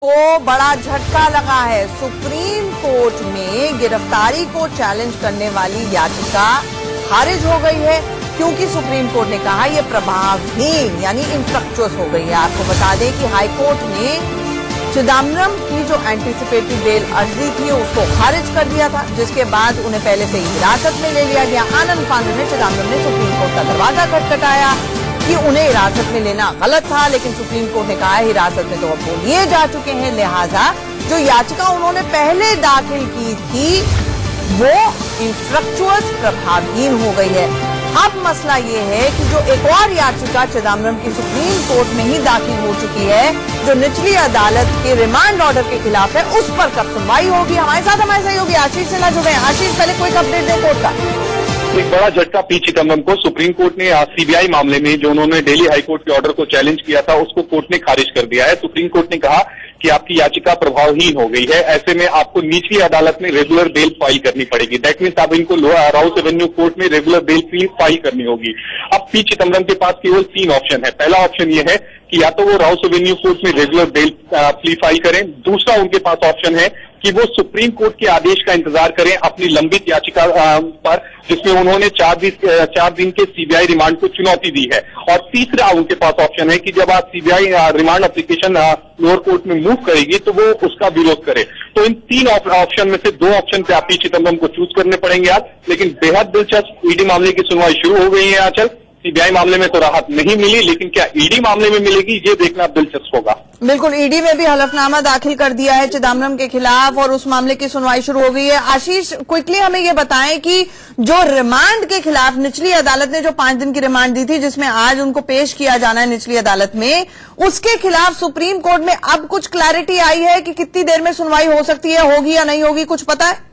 को बड़ा झटका लगा है। सुप्रीम कोर्ट में गिरफ्तारी को चैलेंज करने वाली याचिका खारिज हो गई है, क्योंकि सुप्रीम कोर्ट ने कहा यह प्रभावहीन यानी इनफ्रक्चुअस हो गई है। आपको बता दें कि हाई कोर्ट ने चिदम्बरम की जो एंटीसिपेटरी बेल अर्जी थी उसको खारिज कर दिया था, जिसके बाद उन्हें पहले से ही हिरासत में ले लिया गया। आनंद पांडे ने चिदम्बरम ने सुप्रीम कोर्ट का दरवाजा खटखटाया कि उन्हें हिरासत में लेना गलत था, लेकिन सुप्रीम कोर्ट ने कहा हिरासत में तो अब वो लिए जा चुके हैं, लिहाजा जो याचिका उन्होंने पहले दाखिल की थी वो इनफ्रक्चुअस प्रभावहीन हो गई है। अब मसला ये है कि जो एक और याचिका चिदम्बरम की सुप्रीम कोर्ट में ही दाखिल हो चुकी है, जो निचली अदालत के रिमांड ऑर्डर के खिलाफ है, उस पर कब सुनवाई होगी। हमारे सहयोगी आशीष से ना जुड़े। आशीष, पहले कोई अपडेट दें कोर्ट का। एक बड़ा झटका पी चिदम्बरम को। सुप्रीम कोर्ट ने सीबीआई मामले में जो उन्होंने दिल्ली हाईकोर्ट के ऑर्डर को चैलेंज किया था उसको कोर्ट ने खारिज कर दिया है। सुप्रीम कोर्ट ने कहा कि आपकी याचिका प्रभावहीन हो गई है, ऐसे में आपको निचली अदालत में रेगुलर बेल फाइल करनी पड़ेगी। दैट मीन्स अब इनको राउस एवेन्यू कोर्ट में रेगुलर बेल फाइल करनी होगी। अब पी चिदम्बरम के पास केवल 3 ऑप्शन है। पहला ऑप्शन ये है कि या तो वो राउस एवेन्यू कोर्ट में रेगुलर बेल प्ली फाइल करें। दूसरा उनके पास ऑप्शन है कि वो सुप्रीम कोर्ट के आदेश का इंतजार करें अपनी लंबित याचिका पर, जिसमें उन्होंने 4 दिन के सीबीआई रिमांड को चुनौती दी है। और तीसरा उनके पास ऑप्शन है कि जब आप CBI remand application lower court में मूव करेगी तो वो उसका विरोध करे। तो इन 3 ऑप्शन में से 2 ऑप्शन पे आप पी चिदम्बरम को चूज करने पड़ेंगे आज। लेकिन बेहद दिलचस्प, ईडी मामले की सुनवाई शुरू हो गई है आंचल। सीबीआई मामले में तो राहत नहीं मिली, लेकिन क्या ईडी मामले में मिलेगी, ये देखना दिलचस्प होगा। बिल्कुल, ईडी में भी हलफनामा दाखिल कर दिया है चिदम्बरम के खिलाफ और उस मामले की सुनवाई शुरू हो गई है। आशीष, क्विकली हमें ये बताएं कि जो रिमांड के खिलाफ निचली अदालत ने जो 5 दिन की रिमांड दी थी, जिसमें आज उनको पेश किया जाना है निचली अदालत में, उसके खिलाफ सुप्रीम कोर्ट में अब कुछ क्लैरिटी आई है कि कितनी देर में सुनवाई हो सकती है, होगी या नहीं होगी, कुछ पता है?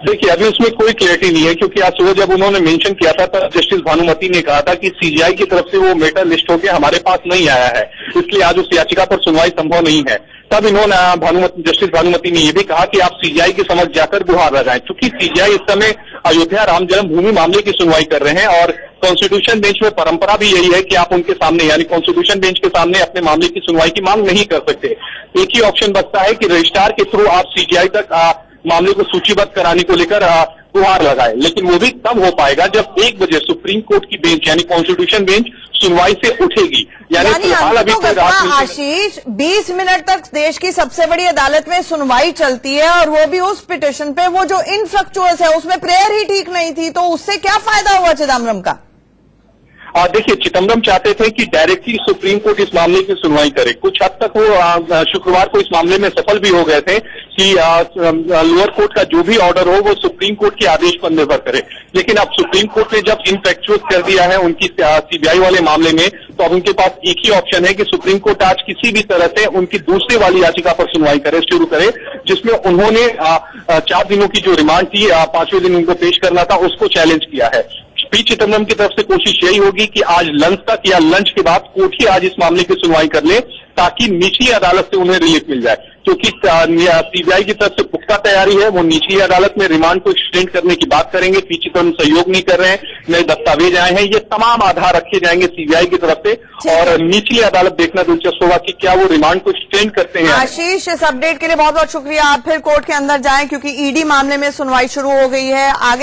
देखिए, अभी उसमें कोई क्लैरिटी नहीं है, क्योंकि आज सुबह जब उन्होंने मेंशन किया था तब जस्टिस भानुमति ने कहा था कि सीजीआई की तरफ से वो मैटर लिस्ट होकर हमारे पास नहीं आया है, इसलिए आज उस याचिका पर सुनवाई संभव नहीं है। तब इन्होंने जस्टिस भानुमति ने यह भी कहा कि आप सीजीआई के समक्ष जाकर गुहार लगाएं, क्योंकि सीजीआई इस समय अयोध्या राम जन्मभूमि मामले की सुनवाई कर रहे हैं और कॉन्स्टिट्यूशन बेंच में परंपरा भी यही है कि आप उनके सामने यानी कॉन्स्टिट्यूशन बेंच के सामने अपने मामले की सुनवाई की मांग नहीं कर सकते। एक ही ऑप्शन बचता है कि रजिस्ट्रार के थ्रू आप सीजीआई तक मामले को सूचीबद्ध कराने को लेकर गुहार लगाए, लेकिन वो भी तब हो पाएगा जब 1 बजे सुप्रीम कोर्ट की बेंच यानी कॉन्स्टिट्यूशन बेंच सुनवाई से उठेगी। यानी फिलहाल अभी कोई राहत नहीं। आशीष, 20 मिनट तक देश की सबसे बड़ी अदालत में सुनवाई चलती है और वो भी उस पिटीशन पे वो जो इनफ्रक्चुअस है उसमें प्रेयर ही ठीक नहीं थी, तो उससे क्या फायदा हुआ चिदम्बरम का? देखिए, चिदम्बरम चाहते थे कि डायरेक्टली सुप्रीम कोर्ट इस मामले की सुनवाई करे। कुछ हद तक वो शुक्रवार को इस मामले में सफल भी हो गए थे कि लोअर कोर्ट का जो भी ऑर्डर हो वो सुप्रीम कोर्ट के आदेश पर निर्भर करे। लेकिन अब सुप्रीम कोर्ट ने जब इनफैक्चुअस कर दिया है उनकी सीबीआई वाले मामले में, तो अब उनके पास एक ही ऑप्शन है कि सुप्रीम कोर्ट आज किसी भी तरह से उनकी दूसरी वाली याचिका पर सुनवाई शुरू करे, जिसमें उन्होंने 4 दिनों की जो रिमांड थी 5वें दिन उनको पेश करना था, उसको चैलेंज किया है। पी चिदम्बरम की तरफ से कोशिश यही होगी कि आज लंच तक या लंच के बाद कोर्ट ही आज इस मामले की सुनवाई कर ले, ताकि निचली अदालत से उन्हें रिलीफ मिल जाए। क्योंकि सीबीआई की तरफ से पुख्ता तैयारी है, वो निचली अदालत में रिमांड को एक्सटेंड करने की बात करेंगे। पी चिदम्बरम सहयोग नहीं कर रहे हैं, नए दस्तावेज आए हैं, ये तमाम आधार रखे जाएंगे सीबीआई की तरफ से और निचली अदालत देखना दिलचस्प होगा कि क्या वो रिमांड को एक्सटेंड करते हैं। आशीष, इस अपडेट के लिए बहुत बहुत शुक्रिया। आप फिर कोर्ट के अंदर जाएं, क्योंकि ईडी मामले में सुनवाई शुरू हो गई है। आगे